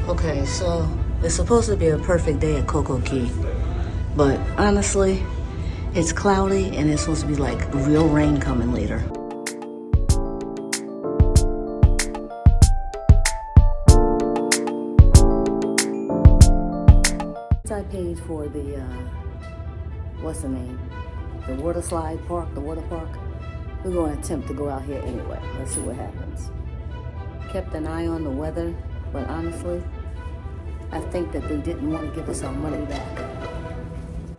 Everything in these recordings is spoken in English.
Okay, so it's supposed to be a perfect day at Coco Cay, but honestly, it's cloudy and it's supposed to be like real rain coming later. I paid for the, what's the name? The water slide park, the water park. We're going to attempt to go out here anyway. Let's see what happens. Kept an eye on the weather, but honestly, I think that they didn't want to give us our money back.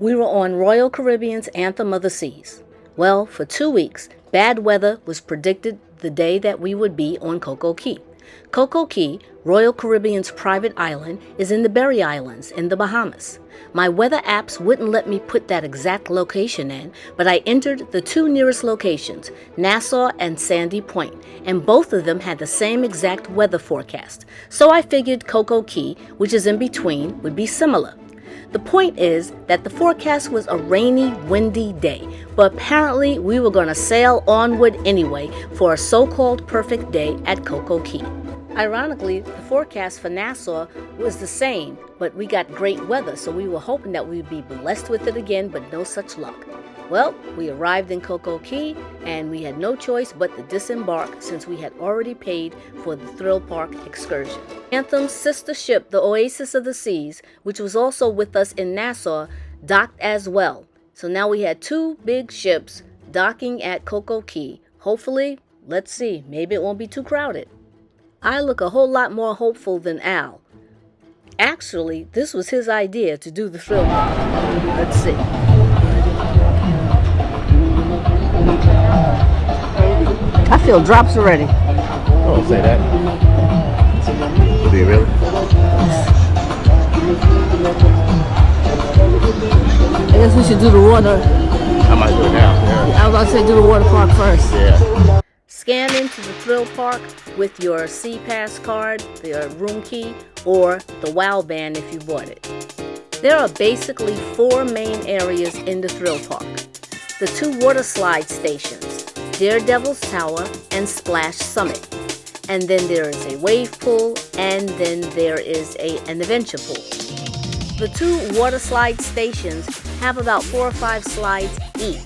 We were on Royal Caribbean's Anthem of the Seas. Well, for 2 weeks, bad weather was predicted the day that we would be on Coco Cay. Coco Cay, Royal Caribbean's private island, is in the Berry Islands in the Bahamas. My weather apps wouldn't let me put that exact location in, but I entered the 2 nearest locations, Nassau and Sandy Point, and both of them had the same exact weather forecast. So I figured Coco Cay, which is in between, would be similar. The point is that the forecast was a rainy, windy day, but apparently we were going to sail onward anyway for a so-called perfect day at Coco Cay. Ironically, the forecast for Nassau was the same, but we got great weather, so we were hoping that we'd be blessed with it again, but no such luck. Well, we arrived in Coco Cay, and we had no choice but to disembark since we had already paid for the thrill park excursion. Anthem's sister ship, the Oasis of the Seas, which was also with us in Nassau, docked as well. So now we had 2 big ships docking at Coco Cay. Hopefully, let's see, maybe it won't be too crowded. I look a whole lot more hopeful than Al. Actually, this was his idea to do the thrill park. Let's see. I feel drops already. Don't say that. Do you really? I guess we should do the water. I might do it now. Yeah. I was about to say do the water park first. Yeah. Scan into the thrill park with your SeaPass card, your room key, or the WOW band if you bought it. There are basically 4 main areas in the thrill park. The 2 water slide stations, Daredevil's Tower and Splash Summit. And then there is a wave pool, and then there is an adventure pool. The 2 water slide stations have about 4 or 5 slides each.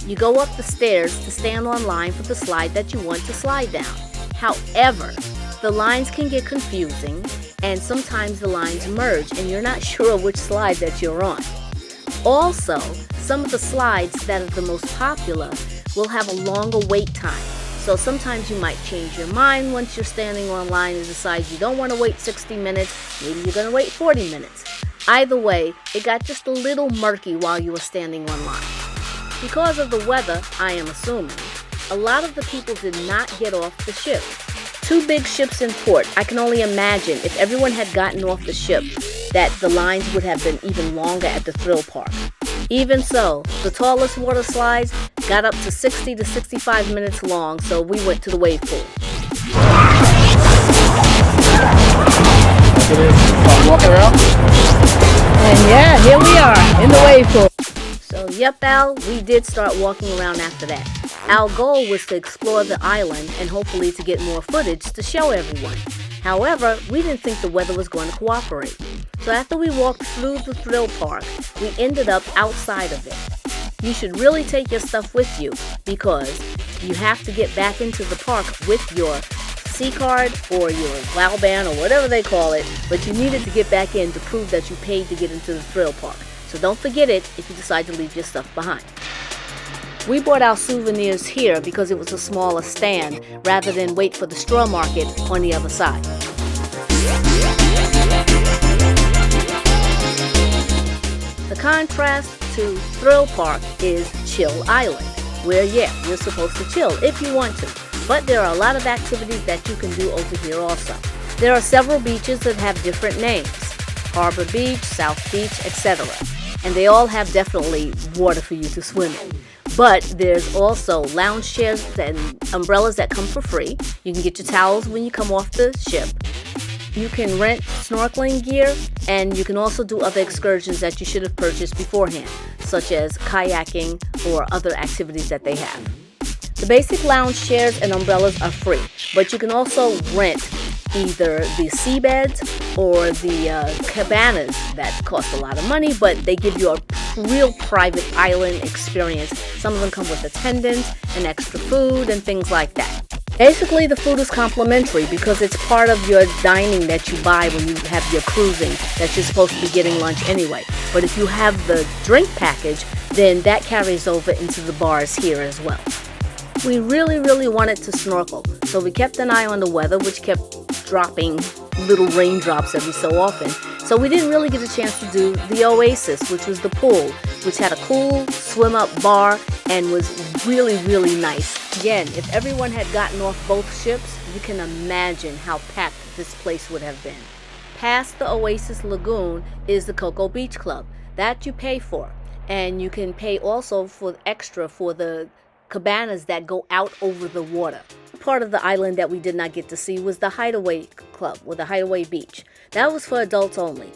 You go up the stairs to stand on line for the slide that you want to slide down. However, the lines can get confusing, and sometimes the lines merge and you're not sure which slide that you're on. Also, some of the slides that are the most popular will have a longer wait time. So sometimes you might change your mind once you're standing on line and decide you don't want to wait 60 minutes, maybe you're going to wait 40 minutes. Either way, it got just a little murky while you were standing on line. Because of the weather, I am assuming, a lot of the people did not get off the ship. 2 big ships in port. I can only imagine if everyone had gotten off the ship that the lines would have been even longer at the thrill park. Even so, the tallest water slides got up to 60 to 65 minutes long, so we went to the wave pool. Walking around? And yeah, here we are in the wave pool. So yep, Al, we did start walking around after that. Our goal was to explore the island and hopefully to get more footage to show everyone. However, we didn't think the weather was going to cooperate. So after we walked through the thrill park, we ended up outside of it. You should really take your stuff with you because you have to get back into the park with your C card or your WOW band or whatever they call it, but you needed to get back in to prove that you paid to get into the thrill park. So don't forget it if you decide to leave your stuff behind. We bought our souvenirs here because it was a smaller stand rather than wait for the straw market on the other side. The contrast to Thrill Park is Chill Island, where you're supposed to chill if you want to. But there are a lot of activities that you can do over here also. There are several beaches that have different names. Harbor Beach, South Beach, etc. And they all have definitely water for you to swim in. But there's also lounge chairs and umbrellas that come for free. You can get your towels when you come off the ship. You can rent snorkeling gear, and you can also do other excursions that you should have purchased beforehand, such as kayaking or other activities that they have. The basic lounge chairs and umbrellas are free, but you can also rent either the seabeds or the cabanas that cost a lot of money, but they give you a real private island experience. Some of them come with attendants and extra food and things like that. Basically, the food is complimentary because it's part of your dining that you buy when you have your cruising, that you're supposed to be getting lunch anyway. But if you have the drink package, then that carries over into the bars here as well. We really wanted to snorkel, so we kept an eye on the weather, which kept dropping little raindrops every so often. So we didn't really get a chance to do the Oasis, which was the pool, which had a cool swim-up bar and was really nice. Again, if everyone had gotten off both ships, you can imagine how packed this place would have been. Past the Oasis Lagoon is the Coco Beach Club. That you pay for. And you can pay also for extra for the cabanas that go out over the water. Part of the island that we did not get to see was the Hideaway Club, or the Hideaway Beach. That was for adults only.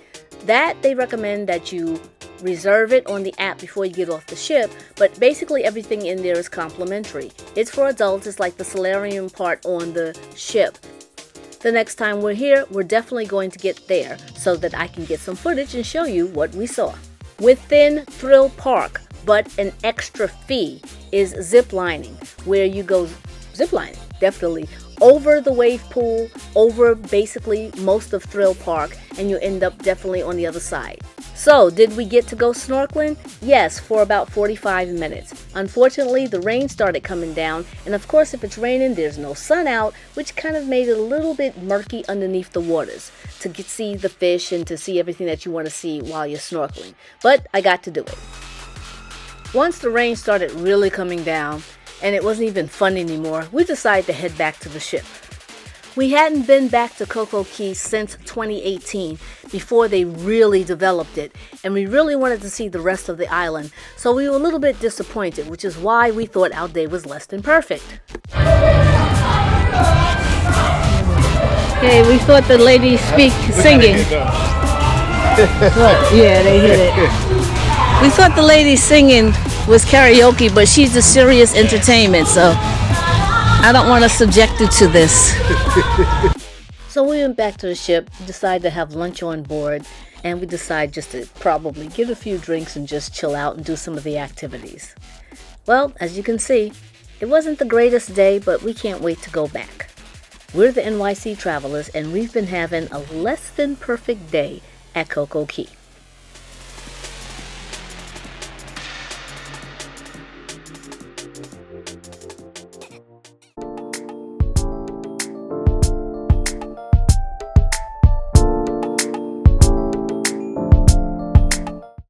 That they recommend that you reserve it on the app before you get off the ship, but basically everything in there is complimentary. It's for adults. It's like the solarium part on the ship. The next time we're here, we're definitely going to get there so that I can get some footage and show you what we saw. Within Thrill Park, but an extra fee, is zip lining, where you go zip lining, definitely, over the wave pool, over basically most of Thrill Park, and you end up definitely on the other side. So, did we get to go snorkeling? Yes, for about 45 minutes. Unfortunately, the rain started coming down, and of course if it's raining, there's no sun out, which kind of made it a little bit murky underneath the waters to see the fish and to see everything that you want to see while you're snorkeling. But I got to do it. Once the rain started really coming down, and it wasn't even fun anymore, we decided to head back to the ship. We hadn't been back to Coco Cay since 2018, before they really developed it, and we really wanted to see the rest of the island, so we were a little bit disappointed, which is why we thought our day was less than perfect. Okay, we thought the ladies singing. Yeah, they hit it. We thought the lady singing was karaoke, but she's a serious entertainment, so I don't want to subject you to this. So we went back to the ship, decided to have lunch on board, and we decided just to probably get a few drinks and just chill out and do some of the activities. Well, as you can see, it wasn't the greatest day, but we can't wait to go back. We're the NYC Travelers, and we've been having a less than perfect day at Coco Cay.